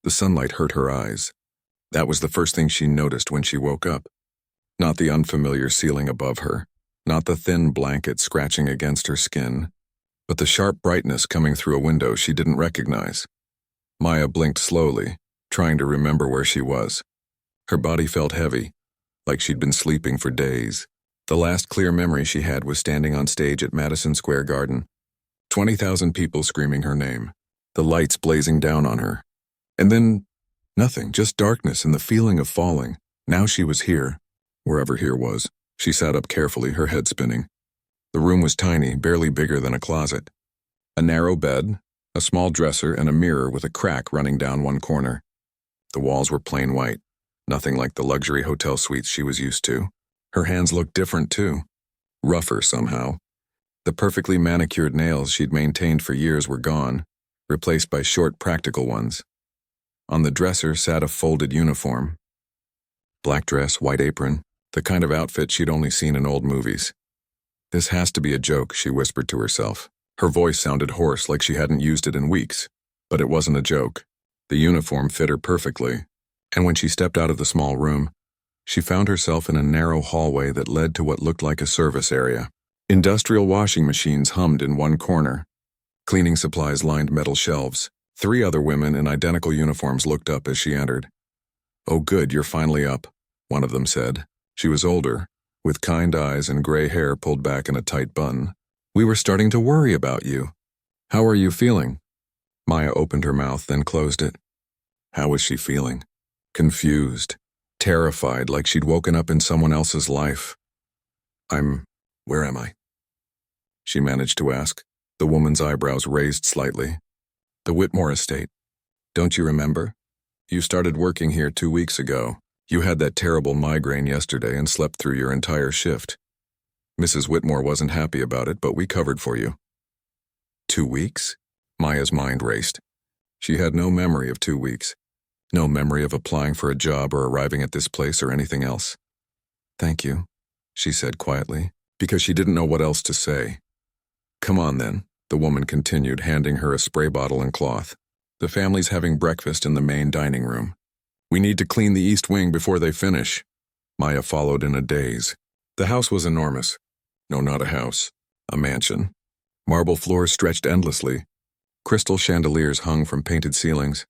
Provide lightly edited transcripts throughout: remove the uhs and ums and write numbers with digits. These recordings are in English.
The sunlight hurt her eyes. That was the first thing she noticed when she woke up. Not the unfamiliar ceiling above her, not the thin blanket scratching against her skin, but the sharp brightness coming through a window she didn't recognize. Maya blinked slowly, trying to remember where she was. Her body felt heavy, like she'd been sleeping for days. The last clear memory she had was standing on stage at Madison Square Garden. 20,000 people screaming her name, the lights blazing down on her. And then, nothing, just darkness and the feeling of falling. Now she was here, wherever here was. She sat up carefully, her head spinning. The room was tiny, barely bigger than a closet. A narrow bed, a small dresser, and a mirror with a crack running down one corner. The walls were plain white, nothing like the luxury hotel suites she was used to. Her hands looked different too, rougher somehow. The perfectly manicured nails she'd maintained for years were gone, replaced by short, practical ones. On the dresser sat a folded uniform. Black dress, white apron, the kind of outfit she'd only seen in old movies. This has to be a joke, she whispered to herself. Her voice sounded hoarse, like she hadn't used it in weeks. But it wasn't a joke. The uniform fit her perfectly, and when she stepped out of the small room, she found herself in a narrow hallway that led to what looked like a service area. Industrial washing machines hummed in one corner. Cleaning supplies lined metal shelves. 3 other women in identical uniforms looked up as she entered. "Oh good, you're finally up," one of them said. She was older, with kind eyes and gray hair pulled back in a tight bun. "We were starting to worry about you. How are you feeling?" Maya opened her mouth, then closed it. How was she feeling? Confused, terrified, like she'd woken up in someone else's life. Where am I?" she managed to ask, the woman's eyebrows raised slightly. "The Whitmore estate. Don't you remember? You started working here 2 weeks ago. You had that terrible migraine yesterday and slept through your entire shift. Mrs. Whitmore wasn't happy about it, but we covered for you." 2 weeks? Maya's mind raced. She had no memory of 2 weeks. No memory of applying for a job or arriving at this place or anything else. "Thank you," she said quietly, because she didn't know what else to say. "Come on then," the woman continued, handing her a spray bottle and cloth. "The family's having breakfast in the main dining room. We need to clean the east wing before they finish." Maya followed in a daze. The house was enormous. No, not a house. A mansion. Marble floors stretched endlessly. Crystal chandeliers hung from painted ceilings.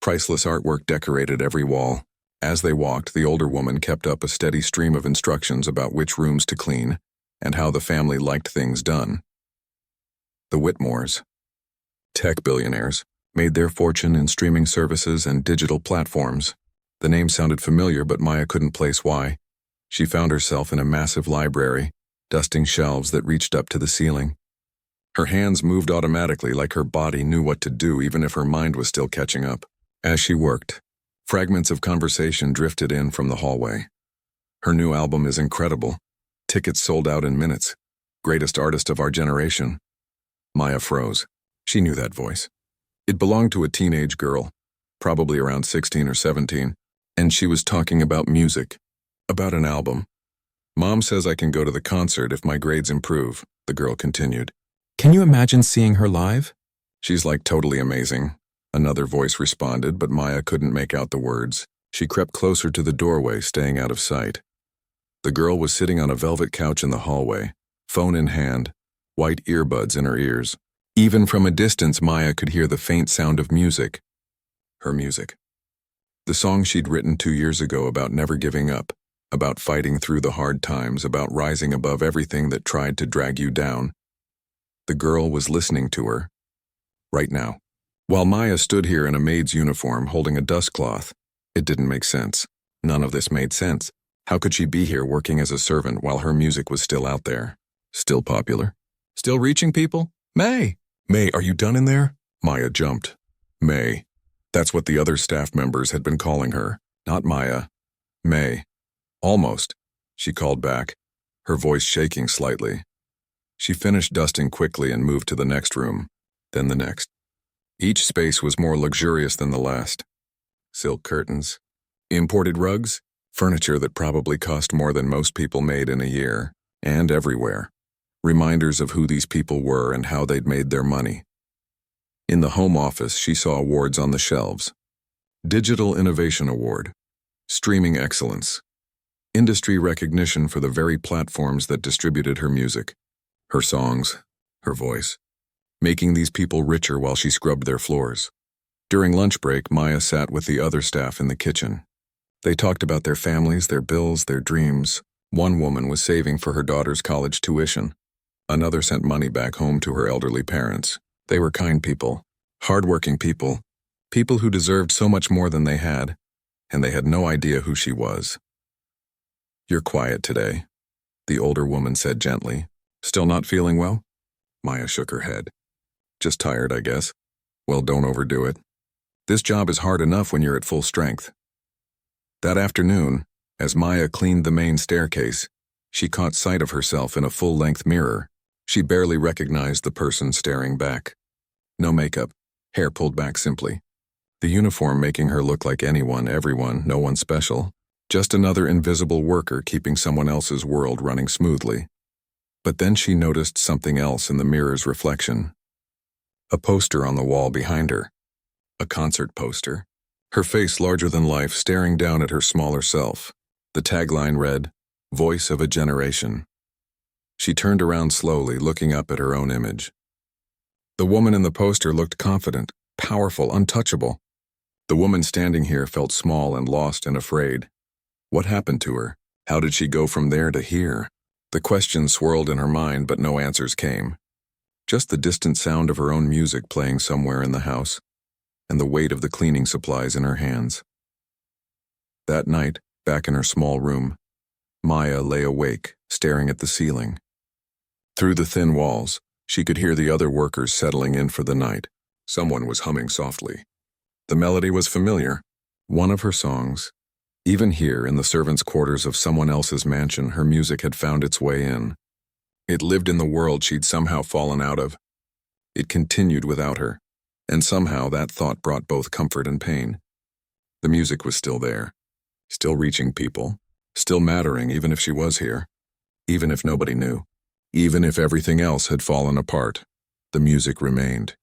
Priceless artwork decorated every wall. As they walked, the older woman kept up a steady stream of instructions about which rooms to clean and how the family liked things done. The Whitmores, tech billionaires, made their fortune in streaming services and digital platforms. The name sounded familiar, but Maya couldn't place why. She found herself in a massive library, dusting shelves that reached up to the ceiling. Her hands moved automatically, like her body knew what to do even if her mind was still catching up. As she worked, fragments of conversation drifted in from the hallway. "Her new album is incredible. Tickets sold out in minutes. Greatest artist of our generation." Maya froze. She knew that voice. It belonged to a teenage girl, probably around 16 or 17, and she was talking about music, about an album. "Mom says I can go to the concert if my grades improve," the girl continued. "Can you imagine seeing her live?" "She's like totally amazing," another voice responded, but Maya couldn't make out the words. She crept closer to the doorway, staying out of sight. The girl was sitting on a velvet couch in the hallway, phone in hand, white earbuds in her ears. Even from a distance, Maya could hear the faint sound of music. Her music. The song she'd written 2 years ago about never giving up, about fighting through the hard times, about rising above everything that tried to drag you down. The girl was listening to her, right now. While Maya stood here in a maid's uniform holding a dust cloth, it didn't make sense. None of this made sense. How could she be here working as a servant while her music was still out there? Still popular? Still reaching people? May! May, are you done in there? Maya jumped. May. That's what the other staff members had been calling her. Not Maya. May. Almost, she called back, her voice shaking slightly. She finished dusting quickly and moved to the next room, then the next. Each space was more luxurious than the last. Silk curtains, imported rugs, furniture that probably cost more than most people made in a year, and everywhere. Reminders of who these people were and how they'd made their money. In the home office, she saw awards on the shelves. Digital Innovation Award. Streaming Excellence. Industry recognition for the very platforms that distributed her music, her songs, her voice, making these people richer while she scrubbed their floors. During lunch break, Maya sat with the other staff in the kitchen. They talked about their families, their bills, their dreams. One woman was saving for her daughter's college tuition. Another sent money back home to her elderly parents. They were kind people, hardworking people, people who deserved so much more than they had, and they had no idea who she was. "You're quiet today," the older woman said gently. "Still not feeling well?" Maya shook her head. "Just tired, I guess." "Well, don't overdo it. This job is hard enough when you're at full strength." That afternoon, as Maya cleaned the main staircase, she caught sight of herself in a full-length mirror. She barely recognized the person staring back. No makeup, hair pulled back simply. The uniform making her look like anyone, everyone, no one special. Just another invisible worker keeping someone else's world running smoothly. But then she noticed something else in the mirror's reflection. A poster on the wall behind her. A concert poster. Her face larger than life, staring down at her smaller self. The tagline read, "Voice of a Generation." She turned around slowly, looking up at her own image. The woman in the poster looked confident, powerful, untouchable. The woman standing here felt small and lost and afraid. What happened to her? How did she go from there to here? The questions swirled in her mind, but no answers came. Just the distant sound of her own music playing somewhere in the house, and the weight of the cleaning supplies in her hands. That night, back in her small room, Maya lay awake, staring at the ceiling. Through the thin walls, she could hear the other workers settling in for the night. Someone was humming softly. The melody was familiar, one of her songs. Even here, in the servants' quarters of someone else's mansion, her music had found its way in. It lived in the world she'd somehow fallen out of. It continued without her, and somehow that thought brought both comfort and pain. The music was still there, still reaching people, still mattering even if she was here, even if nobody knew, even if everything else had fallen apart, the music remained.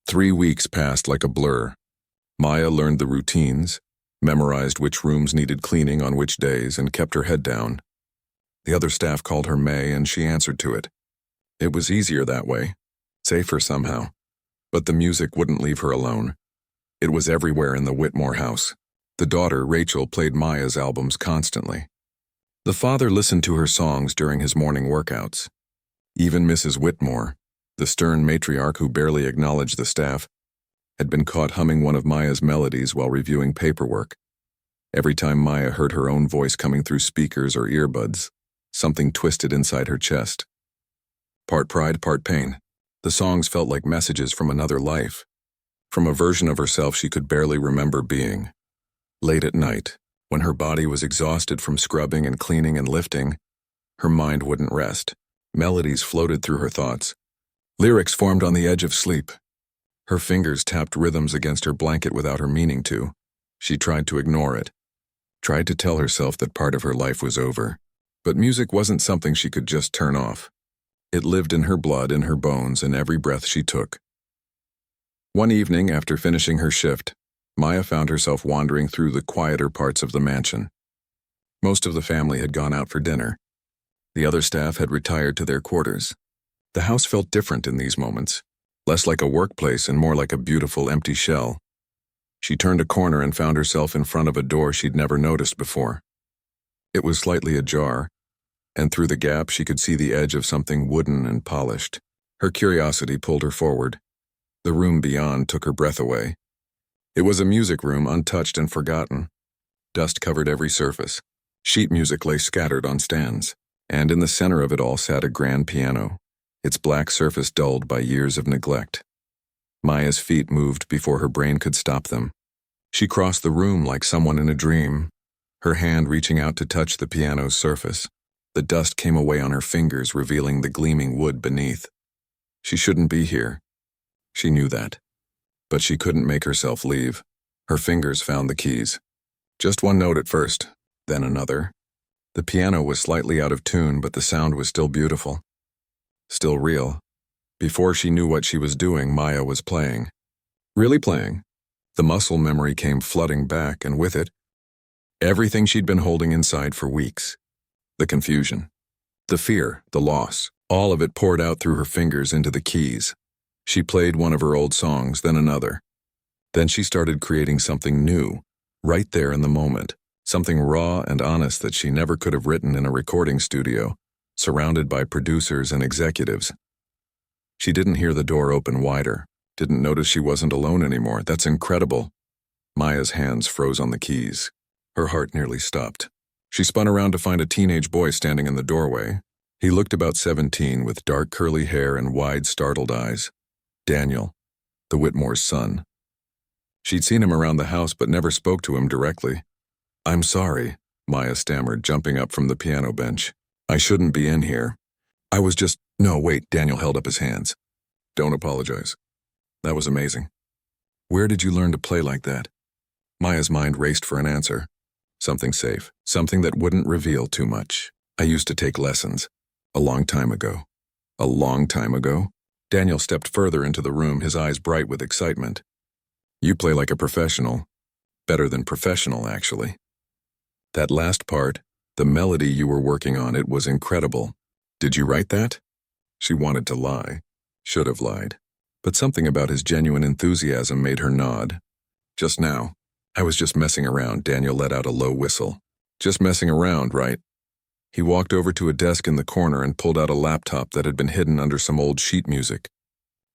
3 weeks passed like a blur. Maya learned the routines, memorized which rooms needed cleaning on which days, and kept her head down. The other staff called her May, and she answered to it. It was easier that way, safer somehow. But the music wouldn't leave her alone. It was everywhere in the Whitmore house. The daughter, Rachel, played Maya's albums constantly. The father listened to her songs during his morning workouts. Even Mrs. Whitmore, the stern matriarch who barely acknowledged the staff, had been caught humming one of Maya's melodies while reviewing paperwork. Every time Maya heard her own voice coming through speakers or earbuds, something twisted inside her chest. Part pride, part pain. The songs felt like messages from another life, from a version of herself she could barely remember being. Late at night, when her body was exhausted from scrubbing and cleaning and lifting, her mind wouldn't rest. Melodies floated through her thoughts. Lyrics formed on the edge of sleep. Her fingers tapped rhythms against her blanket without her meaning to. She tried to ignore it, tried to tell herself that part of her life was over. But music wasn't something she could just turn off. It lived in her blood, in her bones, in every breath she took. One evening, after finishing her shift, Maya found herself wandering through the quieter parts of the mansion. Most of the family had gone out for dinner. The other staff had retired to their quarters. The house felt different in these moments, less like a workplace and more like a beautiful empty shell. She turned a corner and found herself in front of a door she'd never noticed before. It was slightly ajar, and through the gap she could see the edge of something wooden and polished. Her curiosity pulled her forward. The room beyond took her breath away. It was a music room, untouched and forgotten. Dust covered every surface. Sheet music lay scattered on stands, and in the center of it all sat a grand piano, its black surface dulled by years of neglect. Maya's feet moved before her brain could stop them. She crossed the room like someone in a dream, her hand reaching out to touch the piano's surface. The dust came away on her fingers, revealing the gleaming wood beneath. She shouldn't be here. She knew that. But she couldn't make herself leave. Her fingers found the keys. Just one note at first, then another. The piano was slightly out of tune, but the sound was still beautiful. Still real. Before she knew what she was doing, Maya was playing. Really playing. The muscle memory came flooding back, and with it, everything she'd been holding inside for weeks. The confusion, the fear, the loss, all of it poured out through her fingers into the keys. She played one of her old songs, then another. Then she started creating something new, right there in the moment, something raw and honest that she never could have written in a recording studio, surrounded by producers and executives. She didn't hear the door open wider, didn't notice she wasn't alone anymore. That's incredible. Maya's hands froze on the keys. Her heart nearly stopped. She spun around to find a teenage boy standing in the doorway. He looked about 17 with dark curly hair and wide, startled eyes. Daniel, the Whitmore's son. She'd seen him around the house but never spoke to him directly. "I'm sorry," Maya stammered, jumping up from the piano bench. "I shouldn't be in here. I was just—" "No, wait," Daniel held up his hands. "Don't apologize. That was amazing. Where did you learn to play like that?" Maya's mind raced for an answer. Something safe, something that wouldn't reveal too much. "I used to take lessons. A long time ago." "A long time ago?" Daniel stepped further into the room, his eyes bright with excitement. "You play like a professional. Better than professional, actually. That last part, the melody you were working on, it was incredible. Did you write that?" She wanted to lie. Should have lied. But something about his genuine enthusiasm made her nod. "Just now. I was just messing around." Daniel let out a low whistle. "Just messing around, right?" He walked over to a desk in the corner and pulled out a laptop that had been hidden under some old sheet music.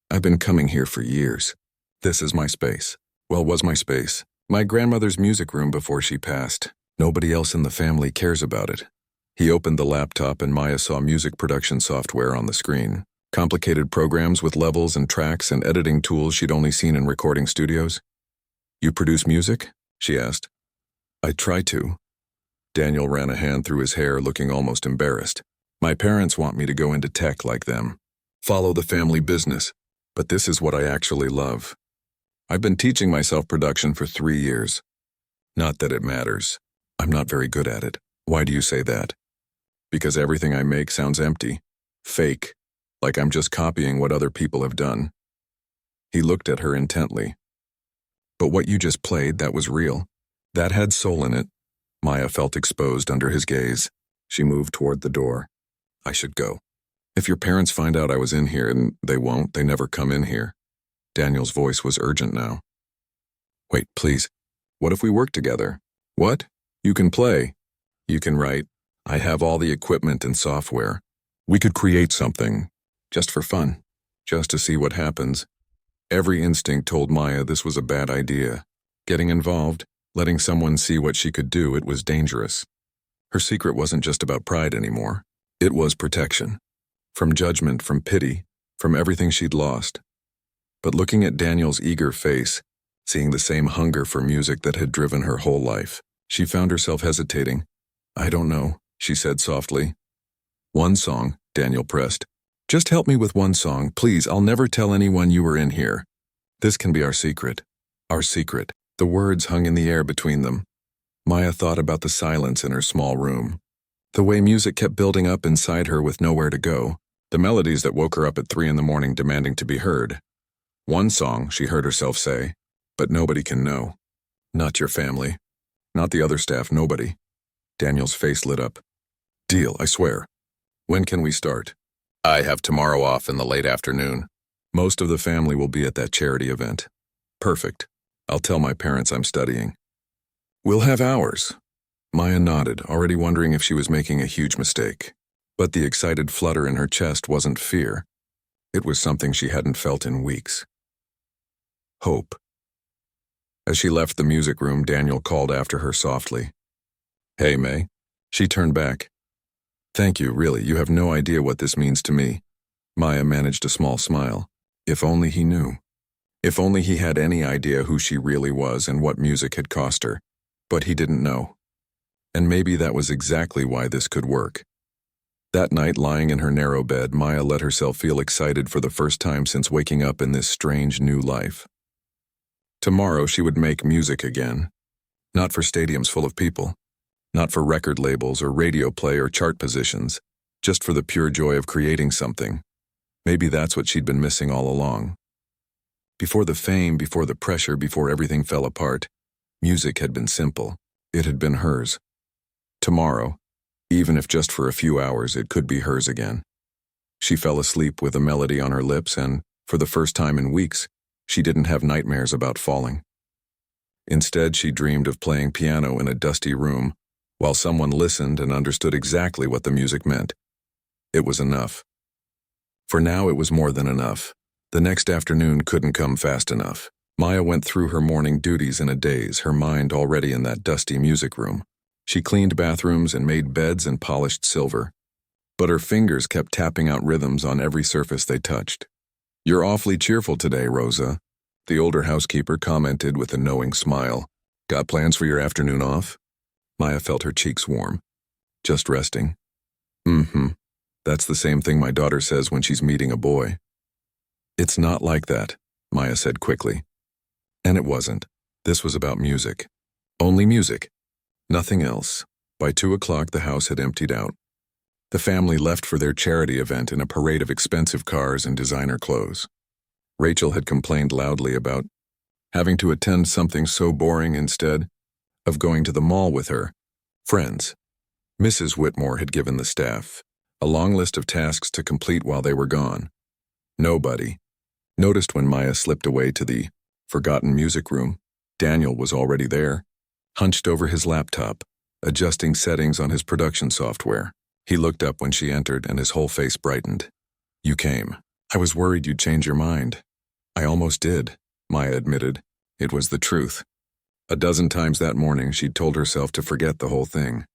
"I've been coming here for years. This is my space. Well, was my space. My grandmother's music room before she passed. Nobody else in the family cares about it." He opened the laptop and Maya saw music production software on the screen. Complicated programs with levels and tracks and editing tools she'd only seen in recording studios. "You produce music?" she asked. "I try to." Daniel ran a hand through his hair, looking almost embarrassed. "My parents want me to go into tech like them. Follow the family business. But this is what I actually love. I've been teaching myself production for 3 years. Not that it matters. I'm not very good at it." "Why do you say that?" "Because everything I make sounds empty. Fake. Like I'm just copying what other people have done." He looked at her intently. "But what you just played, that was real. That had soul in it." Maya felt exposed under his gaze. She moved toward the door. "I should go. If your parents find out I was in here, and they won't, they never come in here." Daniel's voice was urgent now. "Wait, please. What if we work together?" "What? You can play. You can write. I have all the equipment and software. We could create something. Just for fun. Just to see what happens." Every instinct told Maya this was a bad idea. Getting involved, letting someone see what she could do, it was dangerous. Her secret wasn't just about pride anymore. It was protection. From judgment, from pity, from everything she'd lost. But looking at Daniel's eager face, seeing the same hunger for music that had driven her whole life, she found herself hesitating. "I don't know," she said softly. "One song," Daniel pressed. "Just help me with one song, please. I'll never tell anyone you were in here. This can be our secret. Our secret." The words hung in the air between them. Maya thought about the silence in her small room. The way music kept building up inside her with nowhere to go. The melodies that woke her up at 3 a.m. demanding to be heard. "One song," she heard herself say, "but nobody can know. Not your family. Not the other staff, nobody." Daniel's face lit up. "Deal, I swear. When can we start?" "I have tomorrow off in the late afternoon. Most of the family will be at that charity event." "Perfect. I'll tell my parents I'm studying." "We'll have hours." Maya nodded, already wondering if she was making a huge mistake. But the excited flutter in her chest wasn't fear. It was something she hadn't felt in weeks. Hope. As she left the music room, Daniel called after her softly. "Hey, May." She turned back. "Thank you, really. You have no idea what this means to me." Maya managed a small smile. If only he knew. If only he had any idea who she really was and what music had cost her. But he didn't know. And maybe that was exactly why this could work. That night, lying in her narrow bed, Maya let herself feel excited for the first time since waking up in this strange new life. Tomorrow she would make music again. Not for stadiums full of people. Not for record labels or radio play or chart positions. Just for the pure joy of creating something. Maybe that's what she'd been missing all along. Before the fame, before the pressure, before everything fell apart, music had been simple. It had been hers. Tomorrow, even if just for a few hours, it could be hers again. She fell asleep with a melody on her lips and, for the first time in weeks, she didn't have nightmares about falling. Instead, she dreamed of playing piano in a dusty room while someone listened and understood exactly what the music meant. It was enough. For now, it was more than enough. The next afternoon couldn't come fast enough. Maya went through her morning duties in a daze, her mind already in that dusty music room. She cleaned bathrooms and made beds and polished silver. But her fingers kept tapping out rhythms on every surface they touched. "You're awfully cheerful today, Rosa," the older housekeeper commented with a knowing smile. "Got plans for your afternoon off?" Maya felt her cheeks warm. "Just resting." That's the same thing my daughter says when she's meeting a boy." "It's not like that," Maya said quickly. And it wasn't. This was about music. Only music. Nothing else. By 2 o'clock, the house had emptied out. The family left for their charity event in a parade of expensive cars and designer clothes. Rachel had complained loudly about having to attend something so boring instead of going to the mall with her friends. Mrs. Whitmore had given the staff a long list of tasks to complete while they were gone. Nobody noticed when Maya slipped away to the forgotten music room. Daniel was already there, hunched over his laptop, adjusting settings on his production software. He looked up when she entered and his whole face brightened. "You came. I was worried you'd change your mind." "I almost did," Maya admitted. It was the truth. A dozen times that morning she'd told herself to forget the whole thing.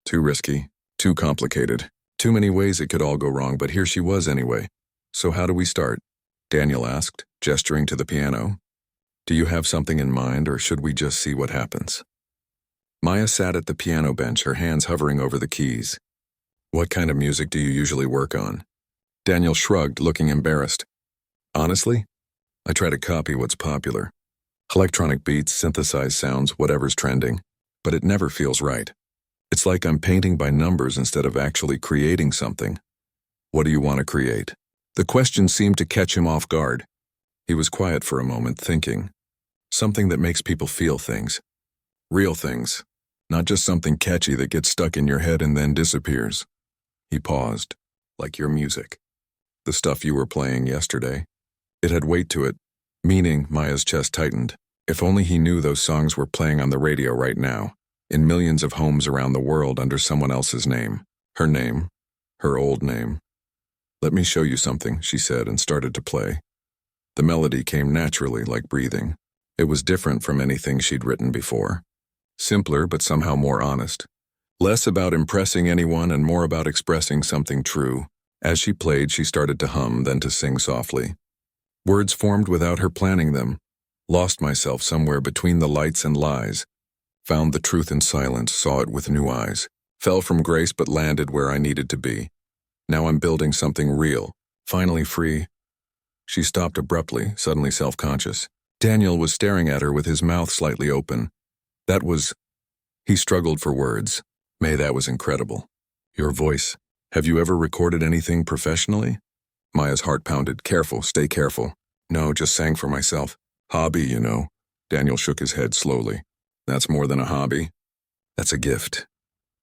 Too risky, too complicated, too many ways it could all go wrong, but here she was anyway. "So how do we start?" Daniel asked, gesturing to the piano. "Do you have something in mind, or should we just see what happens?" Maya sat at the piano bench, her hands hovering over the keys. "What kind of music do you usually work on?" Daniel shrugged, looking embarrassed. "Honestly, I try to copy what's popular. Electronic beats, synthesized sounds, whatever's trending. But it never feels right. It's like I'm painting by numbers instead of actually creating something." "What do you want to create?" The question seemed to catch him off guard. He was quiet for a moment, thinking. "Something that makes people feel things. Real things. Not just something catchy that gets stuck in your head and then disappears." He paused. "Like your music. The stuff you were playing yesterday." It had weight to it, meaning Maya's chest tightened. If only he knew those songs were playing on the radio right now, in millions of homes around the world under someone else's name. Her old name. "Let me show you something," she said and started to play. The melody came naturally, like breathing. It was different from anything she'd written before. Simpler, but somehow more honest. Less about impressing anyone and more about expressing something true. As she played, she started to hum, then to sing softly. Words formed without her planning them. "Lost myself somewhere between the lights and lies. Found the truth in silence, saw it with new eyes. Fell from grace but landed where I needed to be. Now I'm building something real, finally free." She stopped abruptly, suddenly self-conscious. Daniel was staring at her with his mouth slightly open. He struggled for words. "May, that was incredible. Your voice. Have you ever recorded anything professionally?" Maya's heart pounded. "Careful, stay careful." "No, just sang for myself. Hobby, you know." Daniel shook his head slowly. "That's more than a hobby. That's a gift."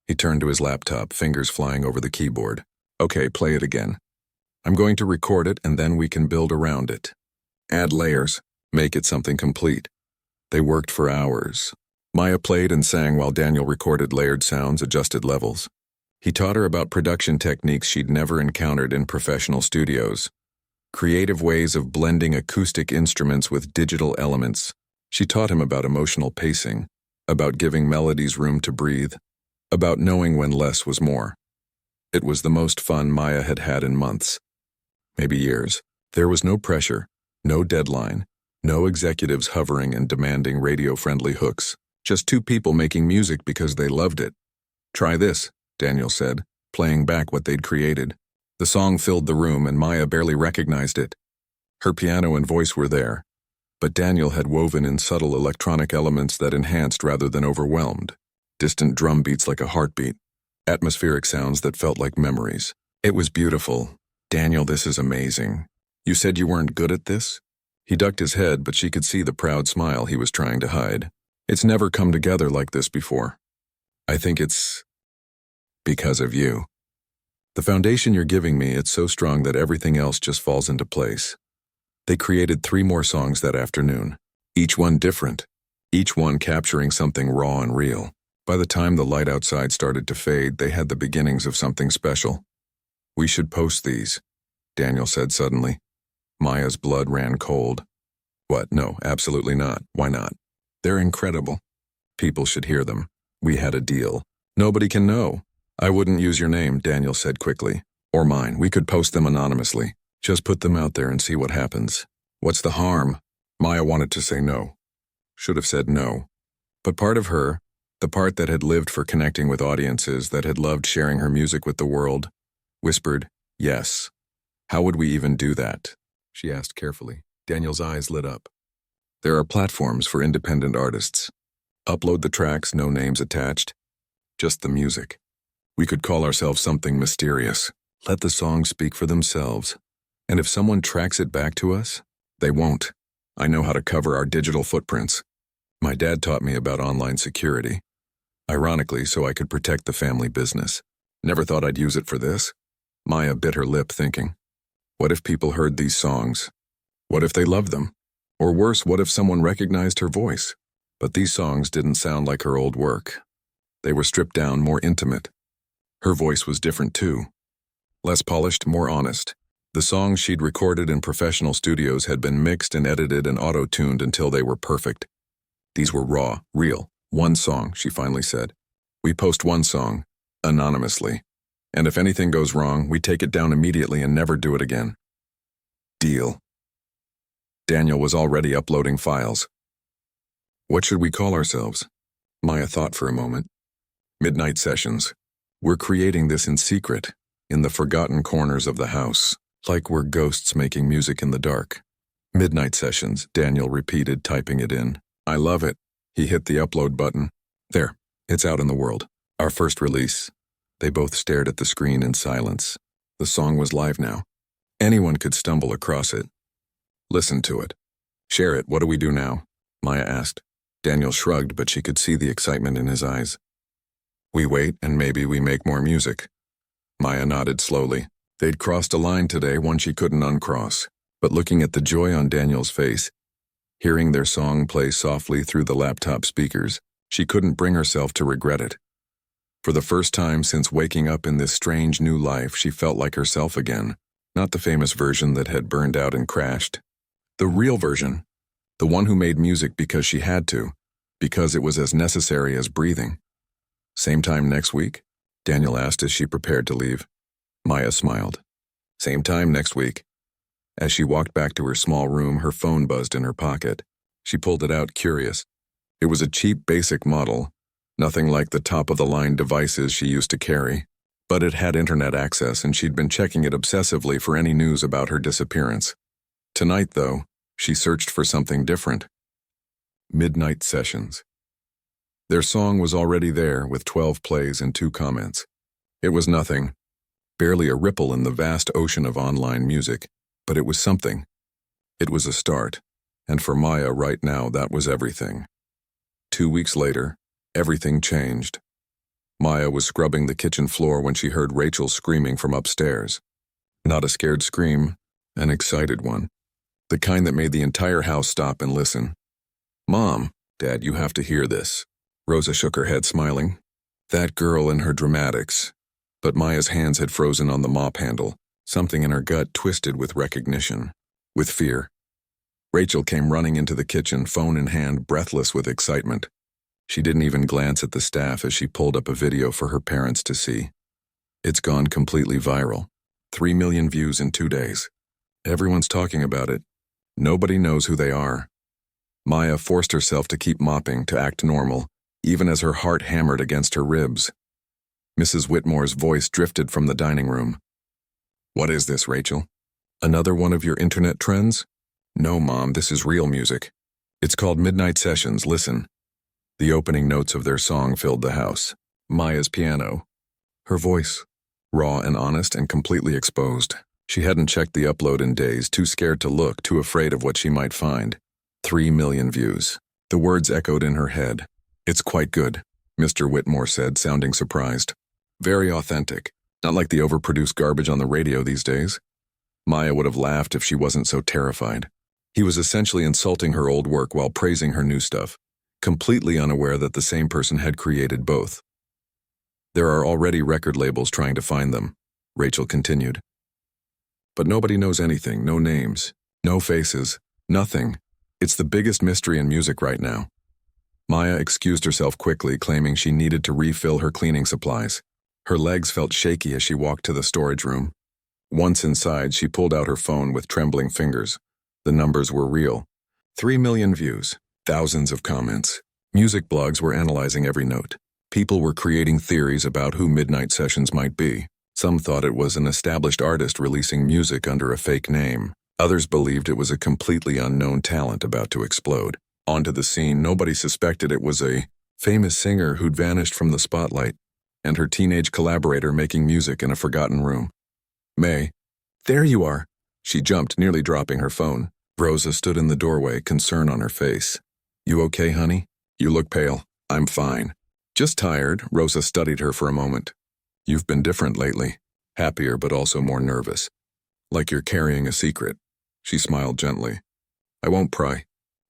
He turned to his laptop, fingers flying over the keyboard. "Okay, play it again. I'm going to record it and then we can build around it. Add layers, make it something complete." They worked for hours. Maya played and sang while Daniel recorded layered sounds, adjusted levels. He taught her about production techniques she'd never encountered in professional studios. Creative ways of blending acoustic instruments with digital elements. She taught him about emotional pacing, about giving melodies room to breathe, about knowing when less was more. It was the most fun Maya had had in months. Maybe years. There was no pressure, no deadline, no executives hovering and demanding radio-friendly hooks. Just two people making music because they loved it. "Try this," Daniel said, playing back what they'd created. The song filled the room and Maya barely recognized it. Her piano and voice were there, but Daniel had woven in subtle electronic elements that enhanced rather than overwhelmed. Distant drum beats like a heartbeat. Atmospheric sounds that felt like memories. It was beautiful. "Daniel, this is amazing. You said you weren't good at this?" He ducked his head, but she could see the proud smile he was trying to hide. It's never come together like this before. I think it's because of you. The foundation you're giving me, it's so strong that everything else just falls into place. They created 3 more songs that afternoon, each one different, each one capturing something raw and real. By the time the light outside started to fade, they had the beginnings of something special. We should post these, Daniel said suddenly. Maya's blood ran cold. What? No, absolutely not. Why not? They're incredible. People should hear them. We had a deal. Nobody can know. I wouldn't use your name, Daniel said quickly. Or mine. We could post them anonymously. Just put them out there and see what happens. What's the harm? Maya wanted to say no. Should have said no. But part of her, the part that had lived for connecting with audiences, that had loved sharing her music with the world, whispered, yes. How would we even do that? She asked carefully. Daniel's eyes lit up. There are platforms for independent artists. Upload the tracks, no names attached. Just the music. We could call ourselves something mysterious. Let the songs speak for themselves. And if someone tracks it back to us, they won't. I know how to cover our digital footprints. My dad taught me about online security. Ironically, so I could protect the family business. Never thought I'd use it for this. Maya bit her lip, thinking, what if people heard these songs? What if they loved them? Or worse, what if someone recognized her voice? But these songs didn't sound like her old work. They were stripped down, more intimate. Her voice was different too. Less polished, more honest. The songs she'd recorded in professional studios had been mixed and edited and auto-tuned until they were perfect. These were raw, real. One song, she finally said. We post one song, anonymously. And if anything goes wrong, we take it down immediately and never do it again. Deal. Daniel was already uploading files. What should we call ourselves? Maya thought for a moment. Midnight Sessions. We're creating this in secret, in the forgotten corners of the house, like we're ghosts making music in the dark. Midnight Sessions, Daniel repeated, typing it in. I love it. He hit the upload button. There, it's out in the world. Our first release. They both stared at the screen in silence. The song was live now. Anyone could stumble across it. Listen to it. Share it. What do we do now? Maya asked. Daniel shrugged, but she could see the excitement in his eyes. We wait, and maybe we make more music. Maya nodded slowly. They'd crossed a line today, one she couldn't uncross. But looking at the joy on Daniel's face, hearing their song play softly through the laptop speakers, she couldn't bring herself to regret it. For the first time since waking up in this strange new life, she felt like herself again, not the famous version that had burned out and crashed. The real version, the one who made music because she had to, because it was as necessary as breathing. Same time next week? Daniel asked as she prepared to leave. Maya smiled. Same time next week. As she walked back to her small room, her phone buzzed in her pocket. She pulled it out, curious. It was a cheap, basic model, nothing like the top-of-the-line devices she used to carry. But it had internet access, and she'd been checking it obsessively for any news about her disappearance. Tonight, though, she searched for something different. Midnight Sessions. Their song was already there, with 12 plays and 2 comments. It was nothing, barely a ripple in the vast ocean of online music, but it was something. It was a start, and for Maya right now, that was everything. 2 weeks later, everything changed. Maya was scrubbing the kitchen floor when she heard Rachel screaming from upstairs. Not a scared scream, an excited one. The kind that made the entire house stop and listen. Mom, Dad, you have to hear this. Rosa shook her head, smiling. That girl and her dramatics. But Maya's hands had frozen on the mop handle. Something in her gut twisted with recognition, with fear. Rachel came running into the kitchen, phone in hand, breathless with excitement. She didn't even glance at the staff as she pulled up a video for her parents to see. It's gone completely viral. 3 million views in 2 days. Everyone's talking about it. Nobody knows who they are. Maya forced herself to keep mopping, to act normal, even as her heart hammered against her ribs. Mrs. Whitmore's voice drifted from the dining room. What is this, Rachel? Another one of your internet trends? No, Mom, this is real music. It's called Midnight Sessions, listen. The opening notes of their song filled the house. Maya's piano. Her voice, raw and honest and completely exposed. She hadn't checked the upload in days, too scared to look, too afraid of what she might find. 3 million views. The words echoed in her head. It's quite good, Mr. Whitmore said, sounding surprised. Very authentic. Not like the overproduced garbage on the radio these days. Maya would have laughed if she wasn't so terrified. He was essentially insulting her old work while praising her new stuff, completely unaware that the same person had created both. There are already record labels trying to find them, Rachel continued. But nobody knows anything, no names, no faces, nothing. It's the biggest mystery in music right now. Maya excused herself quickly, claiming she needed to refill her cleaning supplies. Her legs felt shaky as she walked to the storage room. Once inside, she pulled out her phone with trembling fingers. The numbers were real. 3 million views, thousands of comments. Music blogs were analyzing every note. People were creating theories about who Midnight Sessions might be. Some thought it was an established artist releasing music under a fake name. Others believed it was a completely unknown talent about to explode. Onto the scene, nobody suspected it was a famous singer who'd vanished from the spotlight, and her teenage collaborator making music in a forgotten room. May. There you are. She jumped, nearly dropping her phone. Rosa stood in the doorway, concern on her face. You okay, honey? You look pale. I'm fine. Just tired. Rosa studied her for a moment. You've been different lately. Happier, but also more nervous. Like you're carrying a secret. She smiled gently. I won't pry.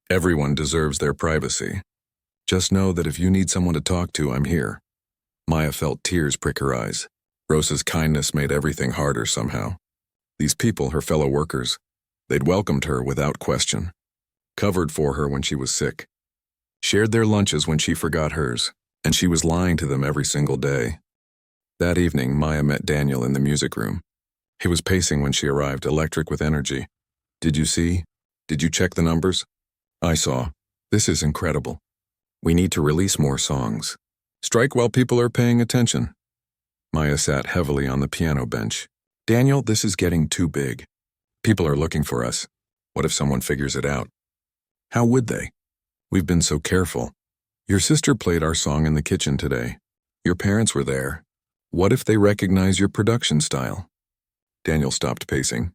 Everyone deserves their privacy. Just know that if you need someone to talk to, I'm here. Maya felt tears prick her eyes. Rosa's kindness made everything harder somehow. These people, her fellow workers, they'd welcomed her without question. Covered for her when she was sick. Shared their lunches when she forgot hers, and she was lying to them every single day. That evening, Maya met Daniel in the music room. He was pacing when she arrived, electric with energy. Did you see? Did you check the numbers? I saw. This is incredible. We need to release more songs. Strike while people are paying attention. Maya sat heavily on the piano bench. Daniel, this is getting too big. People are looking for us. What if someone figures it out? How would they? We've been so careful. Your sister played our song in the kitchen today. Your parents were there. What if they recognize your production style? Daniel stopped pacing.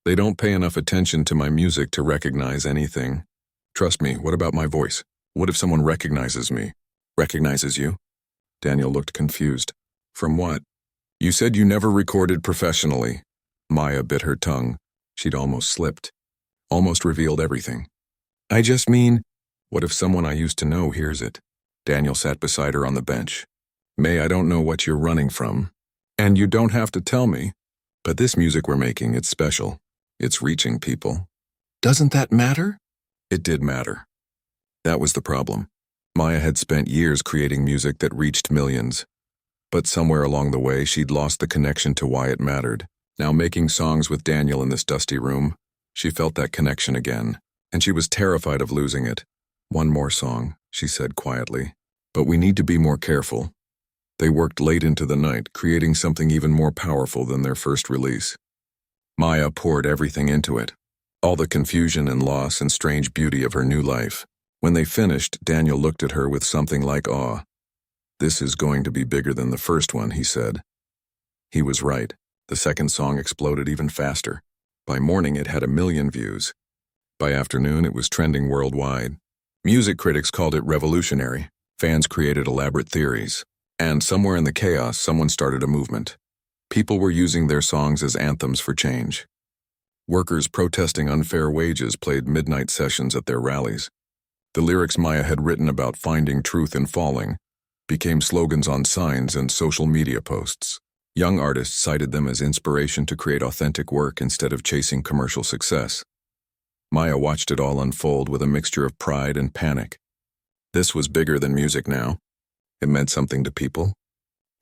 They don't pay enough attention to my music to recognize anything. Trust me, what about my voice? What if someone recognizes me? Recognizes you? Daniel looked confused. From what? You said you never recorded professionally. Maya bit her tongue. She'd almost slipped. Almost revealed everything. I just mean, what if someone I used to know hears it? Daniel sat beside her on the bench. May, I don't know what you're running from. And you don't have to tell me. But this music we're making, it's special. It's reaching people. Doesn't that matter? It did matter. That was the problem. Maya had spent years creating music that reached millions. But somewhere along the way, she'd lost the connection to why it mattered. Now making songs with Daniel in this dusty room, she felt that connection again, and she was terrified of losing it. One more song, she said quietly. But we need to be more careful. They worked late into the night, creating something even more powerful than their first release. Maya poured everything into it. All the confusion and loss and strange beauty of her new life. When they finished, Daniel looked at her with something like awe. This is going to be bigger than the first one, he said. He was right. The second song exploded even faster. By morning, it had 1 million views. By afternoon, it was trending worldwide. Music critics called it revolutionary. Fans created elaborate theories. And somewhere in the chaos, someone started a movement. People were using their songs as anthems for change. Workers protesting unfair wages played Midnight Sessions at their rallies. The lyrics Maya had written about finding truth in falling became slogans on signs and social media posts. Young artists cited them as inspiration to create authentic work instead of chasing commercial success. Maya watched it all unfold with a mixture of pride and panic. This was bigger than music now. It meant something to people.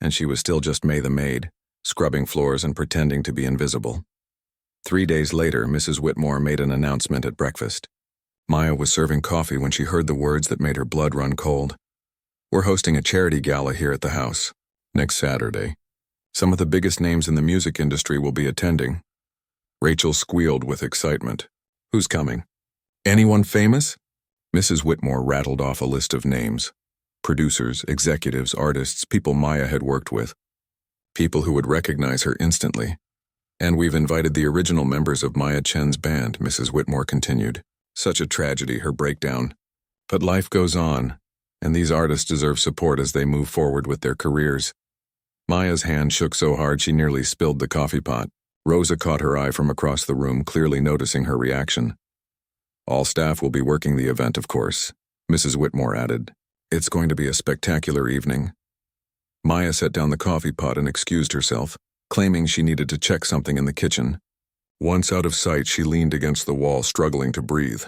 And she was still just May the maid, scrubbing floors and pretending to be invisible. 3 days later, Mrs. Whitmore made an announcement at breakfast. Maya was serving coffee when she heard the words that made her blood run cold. We're hosting a charity gala here at the house, next Saturday. Some of the biggest names in the music industry will be attending. Rachel squealed with excitement. Who's coming? Anyone famous? Mrs. Whitmore rattled off a list of names. Producers, executives, artists, people Maya had worked with. People who would recognize her instantly. And we've invited the original members of Maya Chen's band, Mrs. Whitmore continued. Such a tragedy, her breakdown. But life goes on, and these artists deserve support as they move forward with their careers. Maya's hand shook so hard she nearly spilled the coffee pot. Rosa caught her eye from across the room, clearly noticing her reaction. All staff will be working the event, of course, Mrs. Whitmore added. It's going to be a spectacular evening. Maya set down the coffee pot and excused herself, claiming she needed to check something in the kitchen. Once out of sight, she leaned against the wall, struggling to breathe.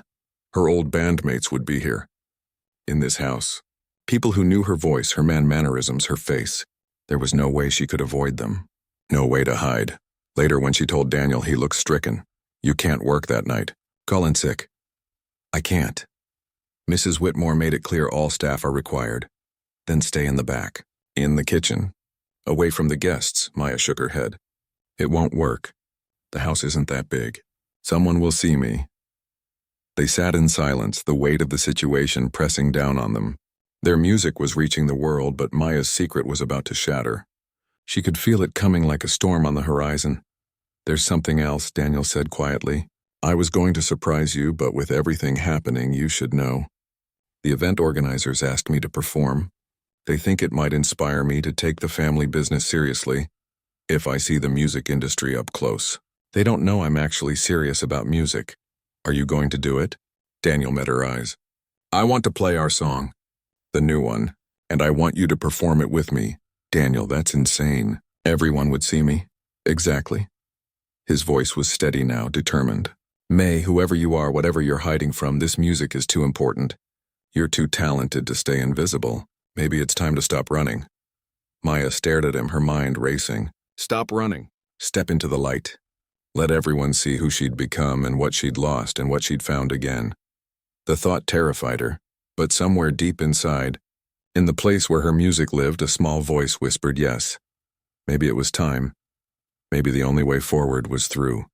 Her old bandmates would be here. In this house. People who knew her voice, her mannerisms, her face. There was no way she could avoid them. No way to hide. Later, when she told Daniel, he looked stricken. You can't work that night. Call in sick. I can't. Mrs. Whitmore made it clear all staff are required. Then stay in the back. In the kitchen. Away from the guests, Maya shook her head. It won't work. The house isn't that big. Someone will see me. They sat in silence, the weight of the situation pressing down on them. Their music was reaching the world, but Maya's secret was about to shatter. She could feel it coming like a storm on the horizon. There's something else, Daniel said quietly. I was going to surprise you, but with everything happening, you should know. The event organizers asked me to perform. They think it might inspire me to take the family business seriously, if I see the music industry up close. They don't know I'm actually serious about music. Are you going to do it? Daniel met her eyes. I want to play our song. The new one. And I want you to perform it with me. Daniel, that's insane. Everyone would see me. Exactly. His voice was steady now, determined. May, whoever you are, whatever you're hiding from, this music is too important. You're too talented to stay invisible. Maybe it's time to stop running. Maya stared at him, her mind racing. Stop running. Step into the light. Let everyone see who she'd become and what she'd lost and what she'd found again. The thought terrified her, but somewhere deep inside, in the place where her music lived, a small voice whispered yes. Maybe it was time. Maybe the only way forward was through.